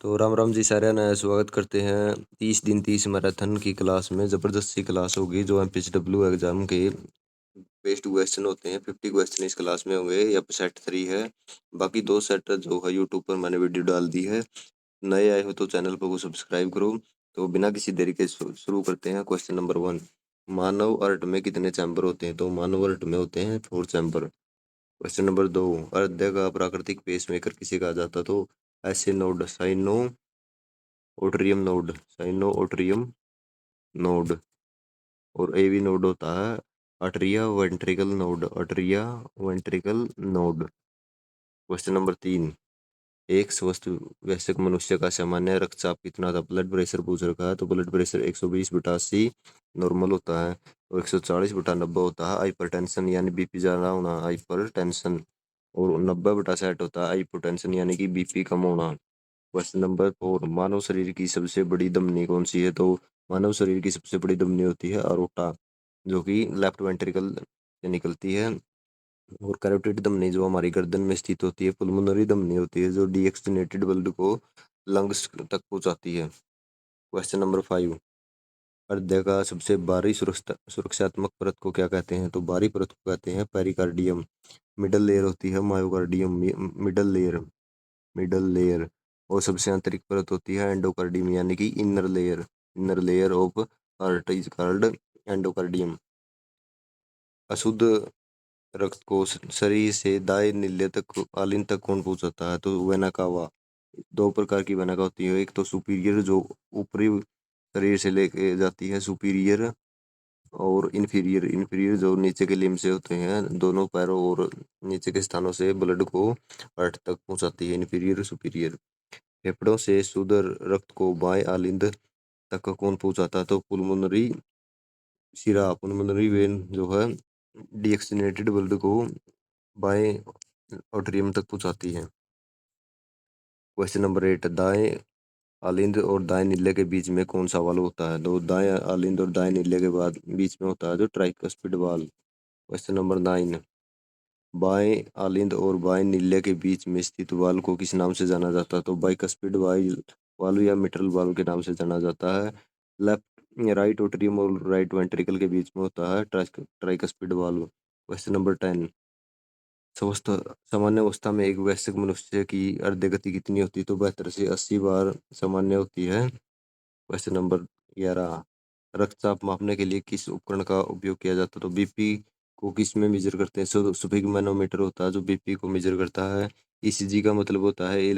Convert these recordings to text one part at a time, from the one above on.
तो राम राम जी सारे ने स्वागत करते हैं 30 दिन 30 मैराथन की क्लास में। ज़बरदस्ती क्लास होगी जो एमपीएसडब्ल्यू एग्जाम के बेस्ट क्वेश्चन होते हैं। 50 क्वेश्चन इस क्लास में होंगे। यह सेट 3 है। बाकी 2 सेट जो है यूट्यूब पर मैंने वीडियो डाल दी है। नए आए हो तो चैनल को सब्सक्राइब करो। तो बिना किसी देरी के शुरू करते हैं। क्वेश्चन नंबर 1, मानव अर्थ में कितने चैम्बर होते हैं? तो मानव अर्थ में होते हैं 4 चैम्बर। क्वेश्चन नंबर 2, अर्ध्य का प्राकृतिक पेसमेकर किसे कहा जाता? तो ऐसे node sino atrium node, sino atrium node. और ए भी नोड होता है atria ventricle node, atria ventricle node. Question number 3, एक स्वस्थ वयस्क मनुष्य का सामान्य रक्तचाप कितना था? ब्लड प्रेशर पूछ रखा है। तो ब्लड प्रेशर 120/80 नॉर्मल होता है और 140/90 होता है हाइपरटेंशन यानी बीपी ज़्यादा होना, हाइपरटेंशन। और 90/60 होता है हाइपोटेंशन यानी कि बीपी कम होना। क्वेश्चन नंबर 4, मानव शरीर की सबसे बड़ी धमनी कौन सी है? तो मानव शरीर की सबसे बड़ी धमनी होती है अरोटा, जो कि लेफ्ट वेंट्रिकल से निकलती है। और कैरोटिड धमनी जो हमारी गर्दन में स्थित होती है। पुल्मोनरी धमनी होती है जो डीऑक्सीजनेटेड ब्लड को लंग्स तक पहुंचाती है। क्वेश्चन नंबर 5, हृदय का सबसे बाहरी सुरक्षात्मक परत को क्या कहते हैं? तो बाहरी परत को कहते हैं पेरिकार्डियम। मिडल लेयर होती है myocardium, middle layer, middle layer. और सबसे आंतरिक परत होती है एंडोकार्डियम यानी कि inner layer, inner layer of heart is called endocardium. अशुद्ध रक्त को शरीर से दाएं नीले तक आलिन तक कौन पहुंचाता है? तो वेना कावा। दो प्रकार की वेना का होती है, एक तो सुपीरियर जो ऊपरी शरीर से लेके जाती है सुपीरियर, और इन्फीरियर, इन्फीरियर जो नीचे के लिम्ब से होते हैं, दोनों पैरों और नीचे के स्थानों से ब्लड को हार्ट तक पहुंचाती है, इन्फीरियर सुपीरियर। फेफड़ों से शुद्ध रक्त को बाएं आलिंद तक कौन पहुंचाता है? तो पुल्मोनरी शिरा, पुल्मोनरी वेन जो है डीऑक्सीजनेटेड ब्लड को बाएं ऑट्रियम तक पहुंचाती है। क्वेश्चन नंबर 8, दाएं आलिंद और दाएं नीले के बीच में कौन सा वाल्व होता है? तो दाएं आलिंद और दाएं नीले के बाद बीच में होता है जो ट्राइकस्पिड वाल्व। क्वेश्चन नंबर 9, बाएं आलिंद और बाएं नीले के बीच में स्थित वाल्व को किस नाम से जाना जाता है? तो बाइकस्पिड वाल्व या मिट्रल वाल्व के नाम से जाना जाता है। लेफ्ट राइट एट्रियम और राइट वेंट्रिकल के बीच में होता है ट्राइकस्पिड वाल्व। क्वेश्चन नंबर 10, स्वस्थ सामान्य अवस्था में एक वयस्क मनुष्य की हृदय गति कितनी होती है? तो 72 से 80 बार सामान्य होती है। क्वेश्चन नंबर 11, रक्तचाप मापने के लिए किस उपकरण का उपयोग किया जाता है? तो बीपी को किस में मेजर करते हैं? सफिक मैनोमीटर होता है जो बीपी को मेजर करता है। ईसीजी का मतलब होता है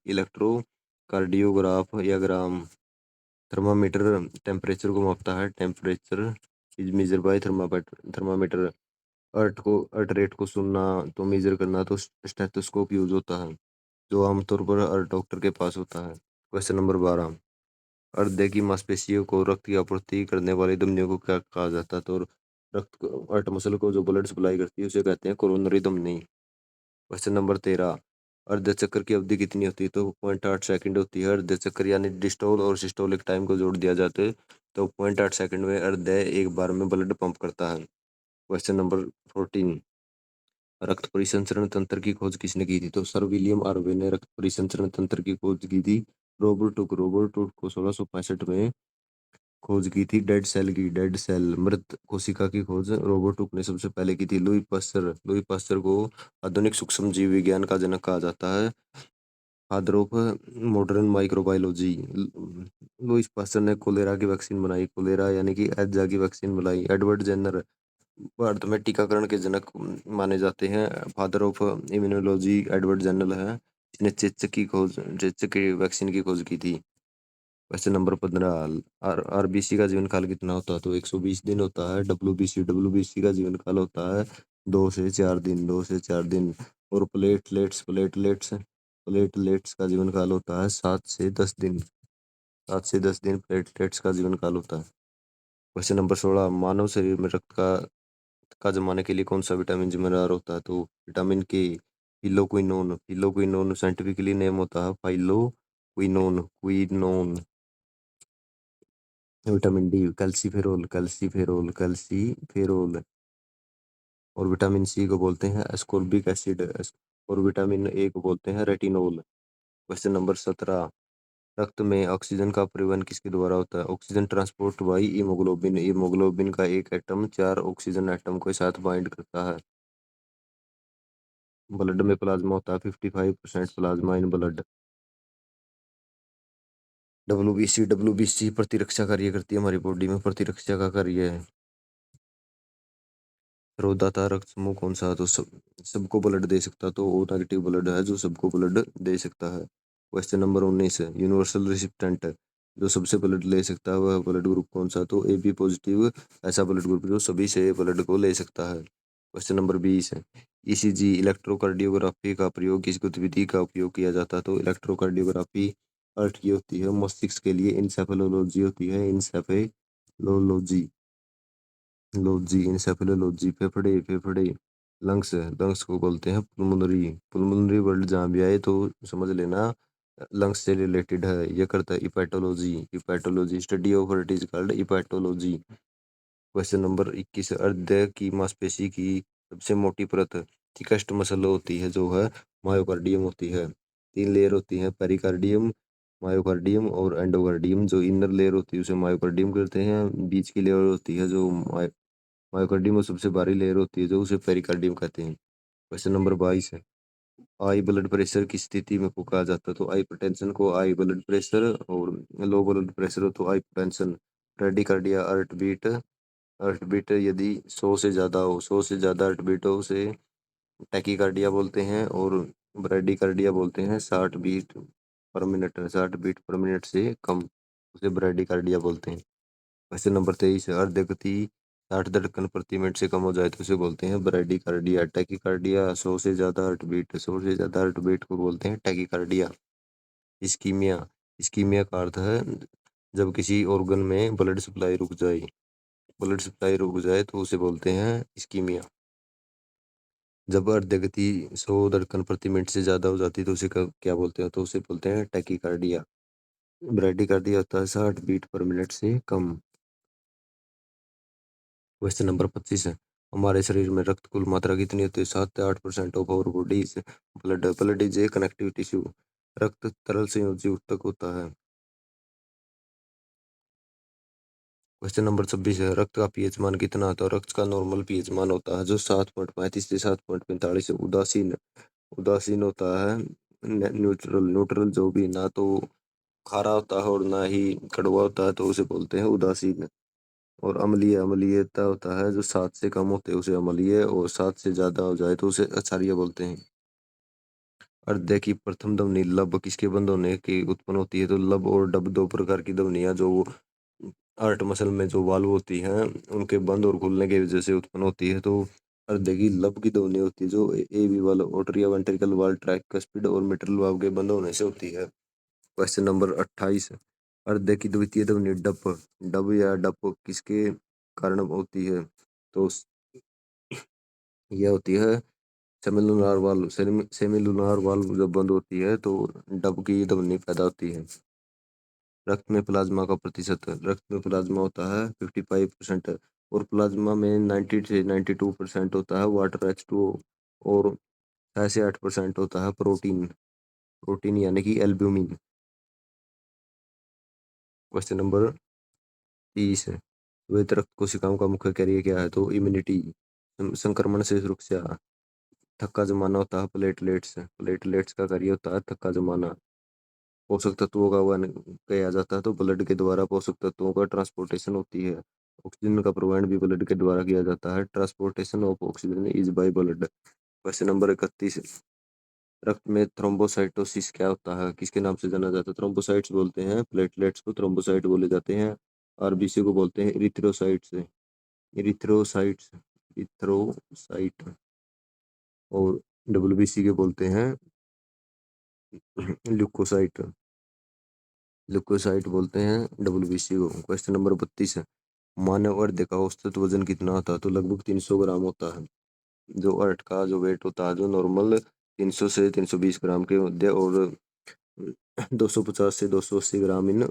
इलेक्ट्रोकार्डियोग्राफ या ग्राम। थर्मामीटर टेम्परेचर को मापता है, temperature is measure by thermometer. Heart rate को सुनना तो मेजर करना तो स्टेथोस्कोप यूज होता है जो आमतौर पर हर डॉक्टर के पास होता है। क्वेश्चन नंबर 12, हृदय की मांसपेशियों को रक्त की आपूर्ति करने वाली धमनियों को क्या कहा जाता है? तो हार्ट मसल को जो ब्लड सप्लाई करती है उसे कहते हैं कोरोनरी धमनी। क्वेश्चन नंबर 13, अर्ध चक्र की अवधि कितनी होती है? तो 0.8 सेकंड होती है। अर्ध चक्र यानी डिस्टोल और सिस्टोलिक टाइम को जोड़ दिया जाता है तो 0.8 सेकंड में हृदय एक बार में ब्लड पंप करता है। क्वेश्चन नंबर 14, रक्त परिसंचरण तंत्र की खोज किसने की थी? तो सर विलियम आर्वे ने रक्त परिसंचरण तंत्र की खोज की थी। रॉबर्ट हुक को 1665 में खोज की थी डेड सेल मृत कोशिका की खोज रॉबर्ट हुक ने सबसे पहले की थी। लुई पास्चर को आधुनिक सूक्ष्म जीव विज्ञान का जनक कहा जाता है, father of modern microbiology. Louis Pasteur ने कोलेरा की वैक्सीन बनाई, कोलेरा यानी कि हैजा की वैक्सीन बनाई। एडवर्ड जेनर भारत में टीकाकरण के जनक माने जाते हैं, father of immunology Edward Jenner है जिसने चेचक की वैक्सीन की खोज की थी। क्वेश्चन नंबर 15, आरबीसी का जीवन काल कितना होता है? तो 120 दिन होता है। डब्ल्यूबीसी का जीवन काल होता है 2 से 4 दिन, 2 से 4 दिन। और प्लेटलेट्स का जीवन काल होता है 7 से 10 दिन, 7 से 10 दिन प्लेटलेट्स का जीवन काल होता है। क्वेश्चन नंबर 16, मानव शरीर में रक्त का जमाने के लिए कौन सा विटामिन जिम्मेदार होता है? तो विटामिन के, फिलोक्विनोन साइंटिफिकली नेम होता है क्विनोन। Vitamin D calciferol. और विटामिन सी को बोलते हैं एस्कोर्बिक एसिड। और विटामिन ए को बोलते हैं रेटिनोल। क्वेश्चन नंबर 17, रक्त में ऑक्सीजन का परिवहन किसके द्वारा होता है? Oxygen transport by haemoglobin. Haemoglobin का एक एटम 4 ऑक्सीजन एटम के साथ बाइंड करता है। ब्लड में प्लाज्मा होता है 55% प्लाज्मा इन ब्लड। डब्ल्यूबीसी प्रतिरक्षा कार्य करती है हमारी बॉडी में, प्रतिरक्षा का कार्य है। रोदाता रक्त समूह कौन सा है? तो सबको ब्लड दे सकता, तो ओ नेगेटिव ब्लड है जो सबको ब्लड दे सकता है। क्वेश्चन नंबर 19 है, यूनिवर्सल रिसिप्टेंट जो सबसे ब्लड ले सकता है वह ब्लड ग्रुप कौन सा? तो ए बी पॉजिटिव ऐसा ब्लड ग्रुप जो सभी से ब्लड को ले सकता है। क्वेश्चन नंबर 20 है, ईसीजी इलेक्ट्रोकार्डियोग्राफी का प्रयोग किस गतिविधि का उपयोग किया जाता है? तो इलेक्ट्रोकार्डियोग्राफी अर्थ की होती है, मस्तिष्क के लिए इंसेफेलोलॉजी होती है, इंसेफेलोलॉजी लॉजी इंसेफेलोलॉजी। फेफड़े फेफड़े लंग्स लंग्स को बोलते हैं पुल्मोनरी। पुल्मोनरी वर्ड जहाँ भी आए तो समझ लेना लंग्स से रिलेटेड है। ये करता है hepatology. Hepatology study of heart is called hepatology. Question number 21, हृदय की मांसपेशी की सबसे मोटी परत थिकेस्ट मसल होती है जो है मायोकार्डियम होती है। 3 लेयर होती है, पेरिकार्डियम, मायोकार्डियम और एंडोकार्डियम। जो इनर लेयर होती है उसे मायोकार्डियम कहते हैं, बीच की लेयर होती है जो मायोकार्डियम में सबसे बाहरी लेयर होती है जो उसे पेरिकार्डियम कहते हैं। क्वेश्चन नंबर 22 है, हाई ब्लड प्रेशर की स्थिति में को कहा जाता है? तो हाइपरटेंशन को हाई ब्लड प्रेशर, और लो ब्लड प्रेशर हो तो हाइपरटेंशन। ब्रेडिकार्डिया हार्ट बीट यदि 100 से ज़्यादा हो, 100 से ज़्यादा हार्ट बीट हो उसे टैकीकार्डिया बोलते हैं, और ब्रेडिकार्डिया बोलते हैं 60 बीट पर मिनट, 60 बीट पर मिनट से कम उसे ब्रेडिकार्डिया बोलते हैं। क्वेश्चन नंबर 23 है, हृदय गति 60 धड़कन प्रति मिनट से कम हो जाए तो उसे बोलते हैं ब्रेडिकार्डिया। टैकीकार्डिया 100 से ज़्यादा हार्ट बीट, 100 से ज़्यादा हार्ट बीट को बोलते हैं टैकीकार्डिया। इस्कीमिया इस्कीमिया का अर्थ है जब किसी ऑर्गन में ब्लड सप्लाई रुक जाए, ब्लड सप्लाई रुक जाए तो उसे बोलते हैं इस्कीमिया। जब हृदय गति 100 धड़कन प्रति मिनट से ज़्यादा हो जाती है तो उसे क्या बोलते हैं? तो उसे बोलते हैं टैकीकार्डिया। ब्रेडिकार्डिया होता है 60 बीट पर मिनट से कम। क्वेश्चन नंबर 25 है, हमारे शरीर में रक्त कुल मात्रा कितनी होती है? 7 से 8% of our body is blood. Blood is a connective tissue. रक्त तरल संयोजी ऊतक होता है। क्वेश्चन नंबर 26 है, रक्त का पीएच मान कितना होता है? रक्त का नॉर्मल पीएच मान होता है जो 7.35 से 7.45 है। उदासीन उदासीन होता है न्यूट्रल। न्यूट्रल जो भी ना तो खारा होता है और ना ही कड़वा होता है तो उसे बोलते हैं उदासीन। और अम्लीयता होता है जो 7 से कम होते हैं उसे अम्लीय, और 7 से ज्यादा हो जाए तो उसे क्षारीय बोलते हैं। हृदय की प्रथम ध्वनि लब किसके बंद होने की उत्पन्न होती है? तो लब और डब दो प्रकार की ध्वनियां जो हार्ट मसल में जो वाल्व होती हैं उनके बंद और खुलने की वजह से उत्पन्न होती है। तो हृदय की लब की ध्वनि होती है जो A B valve, atria ventricle valve, tricuspid और मिट्रल वाल्व के बंद होने से होती है। क्वेश्चन नंबर 28, हृदय की द्वितीय ध्वनि डप डब या डप किसके कारण होती है? तो यह होती है सेमिलुनार वाल्व। सेमिलुनार वाल्व जब बंद होती है तो डब की ध्वनि पैदा होती है। रक्त में प्लाज्मा का प्रतिशत, रक्त में प्लाज्मा होता है 55%, और प्लाज्मा में 90 से 92% होता है वाटर H2O, और 6 से 8% होता है प्रोटीन। प्रोटीन यानी कि एल्ब्यूमिन। क्वेश्चन नंबर 30 है, श्वेत रक्त कोशिकाओं का मुख्य कार्य क्या है? तो इम्यूनिटी, संक्रमण से सुरक्षा। थक्का जमाना होता है प्लेटलेट्स। प्लेटलेट्स का कार्य होता है थक्का जमाना। पोषक तत्वों का वहन किया जाता है तो ब्लड के द्वारा पोषक तत्वों का ट्रांसपोर्टेशन होती है। ऑक्सीजन का प्रवहन भी ब्लड के द्वारा किया जाता है। Transportation of oxygen is by blood. Question number 31, रक्त में थ्रोम्बोसाइटोसिस क्या होता है? किसके नाम से जाना जाता है? थ्रोम्बोसाइट्स बोलते हैं प्लेटलेट्स को, थ्रोम्बोसाइट बोले जाते हैं। आरबीसी को बोलते हैं इरिथ्रोसाइट्स। Erythrocytes erythrocyte. और डब्ल्यूबीसी के बोलते हैं ल्यूकोसाइट। ल्यूकोसाइट बोलते हैं डब्ल्यूबीसी को। क्वेश्चन नंबर 32 है, मानव अर्ध का औसत वजन कितना होता है? तो लगभग 300 ग्राम होता है। जो अर्थ का जो वेट होता है जो नॉर्मल 300 से 320 ग्राम के मध्य, और 250 से 280 ग्राम इन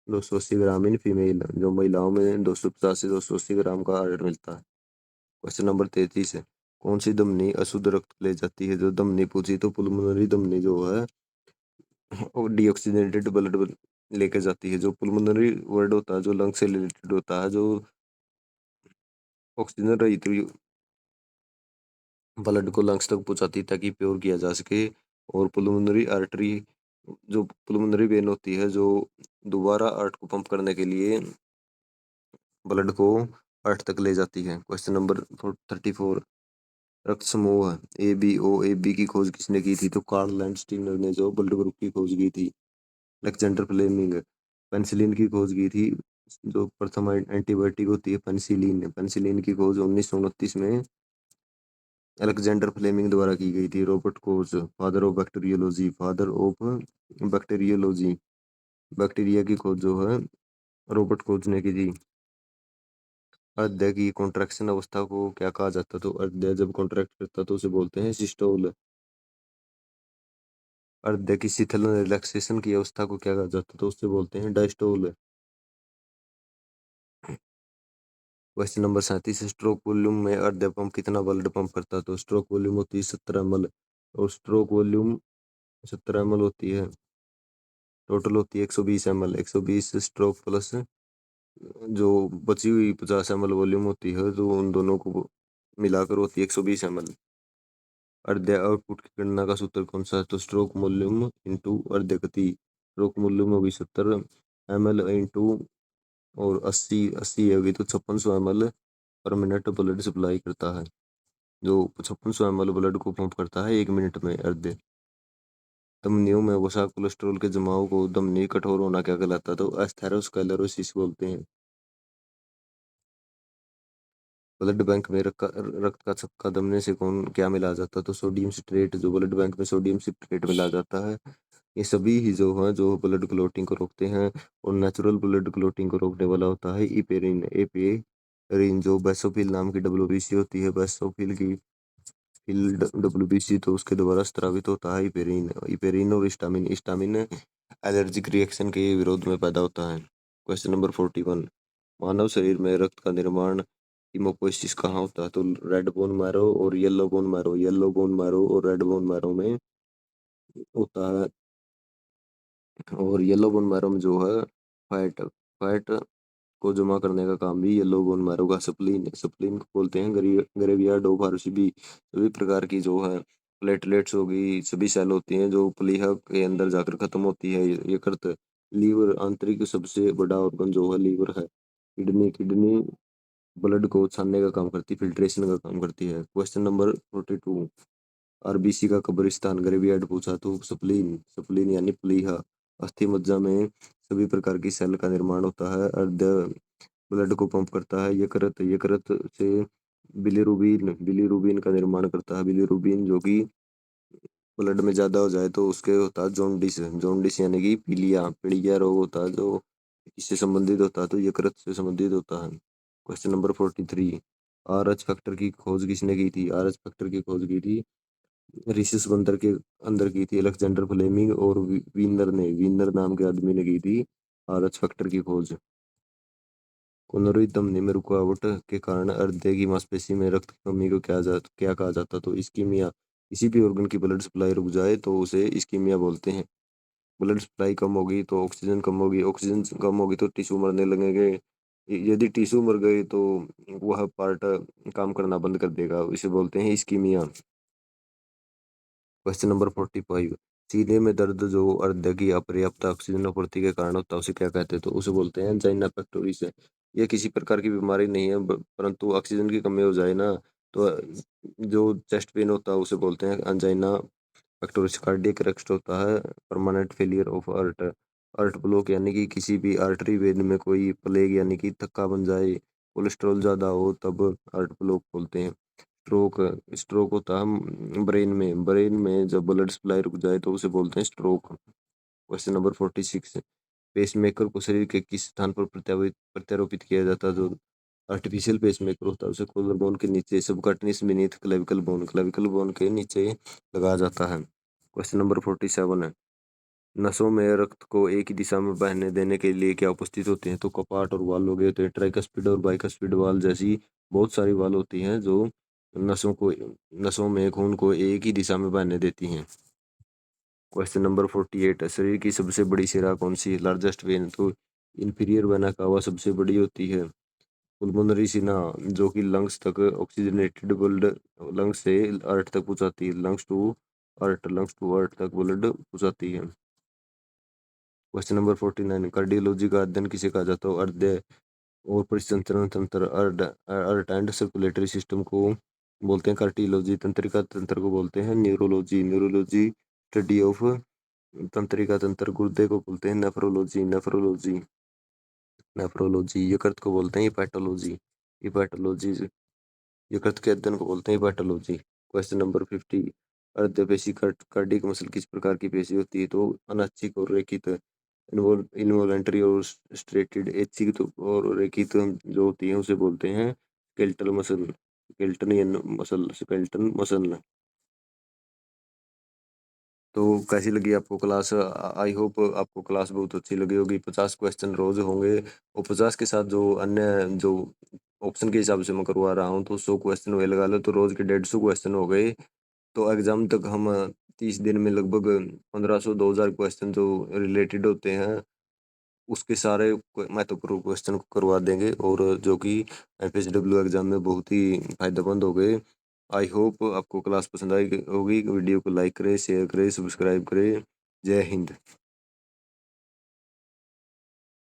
280 ग्राम इन फीमेल। जो महिलाओं में 250 से 280 ग्राम का आयरन मिलता है। क्वेश्चन नंबर 33 है, कौन सी धमनी अशुद्ध रक्त ले जाती है? जो धमनी पूछी तो पुल्मोनरी धमनी जो है और डीऑक्सीजनेटेड ब्लड लेके जाती है। जो पुल्मोनरी वर्ड होता है जो लंग से रिलेटेड होता है, जो ऑक्सीजन रहित ब्लड को लंग्स तक पहुंचाती है ताकि प्योर किया जा सके। और पुल्मोनरी आर्टरी, जो पुल्मोनरी वेन होती है जो दोबारा हार्ट को पंप करने के लिए ब्लड को हार्ट तक ले जाती है। क्वेश्चन नंबर 34, रक्त समूह A B O A B की खोज किसने की थी? तो कार्ल लैंडस्टीनर ने जो ब्लड ग्रुप की खोज की थी। अलेक्जेंडर फ्लेमिंग, पेनिसिलिन की खोज की थी। जो प्रथम एंटीबायोटिक होती है पेनिसिलिन, पेनिसिलिन की खोज 1929 में अलेक्जेंडर फ्लेमिंग द्वारा की गई थी। Robert Koch, father of bacteriology, father of bacteriology, bacteria की खोज जो है रॉबर्ट कोच ने की थी। हृदय की कॉन्ट्रैक्शन अवस्था को क्या कहा जाता है? तो हृदय जब कॉन्ट्रैक्ट करता है तो उसे बोलते हैं सिस्टोल। हृदय की शीतलन रिलैक्सेशन की अवस्था को क्या कहा जाता है? तो उससे बोलते हैं diastole. Question number 37, stroke volume में हृदय पंप कितना ब्लड पंप करता है? तो स्ट्रोक वॉल्यूम होती है 70 ml, और स्ट्रोक वॉल्यूम 70 ml होती है। टोटल होती है 120 ml। 120 स्ट्रोक प्लस जो बची हुई 50 ml वॉल्यूम होती है, जो उन दोनों को मिलाकर होती है 120 ml। हृदय आउटपुट की गणना का सूत्र कौन सा है? तो स्ट्रोक वॉल्यूम इंटू हृदय गति। स्ट्रोक वॉल्यूम होगी 70 ml इंटू, और 80 होगी तो 5600 ml पर मिनट ब्लड सप्लाई करता है। जो 5600 ml ब्लड को पंप करता है 1 मिनट में हृदय। धमनियों में वसा कोलेस्ट्रॉल के जमाव को धमनी कठोर होना क्या कहलाता है? तो एस्थेरोस्क्लेरोसिस बोलते हैं। ब्लड बैंक में रक्त का थक्का दमने से कौन क्या मिलाया जाता है? तो सोडियम सिट्रेट, जो ब्लड बैंक में सोडियम सिट्रेट मिलाया जाता है। ये सभी ही जो है जो ब्लड क्लोटिंग को रोकते हैं। और नेचुरल ब्लड क्लोटिंग को रोकने वाला होता है इपेरिन। एपेरिन जो बेसोफिल नाम की डब्ल्यूबीसी होती है, बेसोफिल की फिल डब्ल्यूबीसी, तो उसके द्वारा स्त्रावित होता है इपेरिन। इपेरिन और हिस्टामिन, हिस्टामिन एलर्जिक रिएक्शन के विरोध में पैदा होता है। क्वेश्चन नंबर 41, मानव शरीर में रक्त का निर्माण हीमोपोइसिस कहाँ होता है? तो रेड बोन मैरो और yellow bone marrow, yellow bone marrow और रेड बोन मैरो में होता है। और येलो बोन मैरो में जो है फैट फैट को जमा करने का काम भी येलो बोन मैरो का स्प्लीन, स्प्लीन को बोलते हैं ग्रेवियार्ड ऑफ आरसीबी। सभी प्रकार की जो है प्लेटलेट्स होगी, सभी सेल होती हैं जो प्लीहा के अंदर जाकर खत्म होती है। ये करते लीवर, आंतरिक सबसे बड़ा ऑर्गन जो है लीवर है। किडनी ब्लड को छानने का काम करती है, फिल्ट्रेशन का काम करती है। क्वेश्चन नंबर 42, आरबीसी का कब्रिस्तान ग्रेवियार्ड पूछा तो स्प्लीन, स्प्लीन यानी प्लीहा। अस्थि मज्जा में सभी प्रकार की सेल का निर्माण होता है। हृदय ब्लड को पंप करता है। यकृत से बिलीरुबिन, बिलीरुबिन का निर्माण करता है। बिलीरुबिन जो कि ब्लड में ज्यादा हो जाए तो उसके होता है जॉन्डिस, जॉन्डिस यानी कि पीलिया, पीलिया रोग होता है जो इससे संबंधित होता है, तो यकृत से संबंधित होता है। Question number 43, R H factor की खोज किसने की थी? आर एच फैक्टर की खोज की थी रिसिस बंदर के अंदर की थी अलेक्जेंडर फ्लेमिंग और वीनर ने, वीनर नाम के आदमी ने की थी आर एच फैक्टर की खोज। कोलोरेड धमनी में रुकावट के कारण हृदय की मांसपेशी में रक्त की कमी को क्या कहा जाता? तो इस्कीमिया। किसी भी ऑर्गन की ब्लड सप्लाई रुक जाए तो उसे इस्कीमिया बोलते हैं। ब्लड सप्लाई कम होगी तो ऑक्सीजन कम होगी, ऑक्सीजन कम होगी तो टिश्यू मरने लगेंगे। यदि टिश्यू मर गए तो वह पार्ट काम करना बंद कर देगा, इसे बोलते हैं इस्कीमिया। क्वेश्चन नंबर 45, सीने में दर्द जो हृदय की अपर्याप्त ऑक्सीजन आपूर्ति के कारण होता है उसे क्या कहते हैं? तो उसे बोलते हैं एंजाइना पेक्टोरिस। यह किसी प्रकार की बीमारी नहीं है, परंतु ऑक्सीजन की कमी हो जाए ना तो जो चेस्ट पेन होता है उसे बोलते हैं एंजाइना पेक्टोरिस। कार्डियक अरेस्ट होता है permanent failure of heart. Heart block यानी कि किसी भी आर्टरी वेन में कोई प्लेग यानी कि थक्का बन जाए, कोलेस्ट्रॉल ज्यादा हो तब हार्ट ब्लॉक बोलते हैं। स्ट्रोक, स्ट्रोक होता है ब्रेन में, ब्रेन में जब ब्लड सप्लाई रुक जाए तो उसे बोलते हैं स्ट्रोक। क्वेश्चन नंबर 46, पेसमेकर को शरीर के किस स्थान पर प्रत्यारोपित किया जाता है? जो आर्टिफिशियल पेसमेकर होता है उसे कॉलर बोन के नीचे, subcutaneous beneath clavicle bone, clavicle bone के नीचे लगाया जाता है। क्वेश्चन नंबर 47 है, नसों में रक्त को एक ही दिशा में बहने देने के लिए क्या उपस्थित होते हैं? तो कपाट और वाल्व हो गए होते हैं। ट्राइकस्पिड और बाइकस्पिड वाल्व जैसी बहुत सारी वाल्व होती हैं जो नसों को, नसों में खून को एक ही दिशा में बहने देती हैं। क्वेश्चन नंबर 48 है, शरीर की सबसे बड़ी शिरा कौन सी है? लार्जेस्ट वेन, तो इंफीरियर वेना कावा सबसे बड़ी होती है। पुल्मोनरी सिना, जो कि लंग्स तक ऑक्सीजनेटेड ब्लड, लंग्स से अर्थ तक पहुंचाती है, लंग्स टू अर्थ तक ब्लड पहुंचाती है। क्वेश्चन नंबर 49, कार्डियोलॉजी का अध्ययन किसे कहा जाता है? हृदय और परिसंचरण तंत्र, अर्ट एंड सर्कुलेटरी सिस्टम को बोलते हैं कार्डियोलॉजी। तंत्रिका तंत्र को बोलते हैं न्यूरोलॉजी। न्यूरोलॉजी स्टडी ऑफ तंत्रिका तंत्र। गुर्दे को बोलते हैं नेफ्रोलॉजी। यकृत को बोलते हैं हिपैटोलॉजी। हिपैटोलॉजी यकृत के अध्ययन को बोलते हैं हिपैटोलॉजी। क्वेश्चन नंबर 50, अर्ध पेशी कार्डियक मसल किस प्रकार की पेशी होती है? तो अनैच्छिक और रेखित, इन्वॉलंटरी और स्ट्रेटेड। ऐच्छिक और रेखित जो होती है उसे बोलते हैं स्केलेटल मसल, स्केलेटन मसल। तो कैसी लगी आपको क्लास? आई होप आपको क्लास बहुत अच्छी लगी होगी। 50 क्वेश्चन रोज होंगे और 50 के साथ जो अन्य जो ऑप्शन के हिसाब से मैं करवा रहा हूँ, तो 100 क्वेश्चन वे लगा लो, तो रोज के 150 क्वेश्चन हो गए। तो एग्जाम तक हम 30 दिन में लगभग 1500-2000 क्वेश्चन जो रिलेटेड होते हैं उसके सारे महत्वपूर्ण क्वेश्चन को करवा देंगे, और जो कि एफएसडब्ल्यू एग्जाम में बहुत ही फायदेमंद हो गए। आई होप आपको क्लास पसंद आई होगी। वीडियो को लाइक करें, शेयर करें, सब्सक्राइब करें। जय हिंद।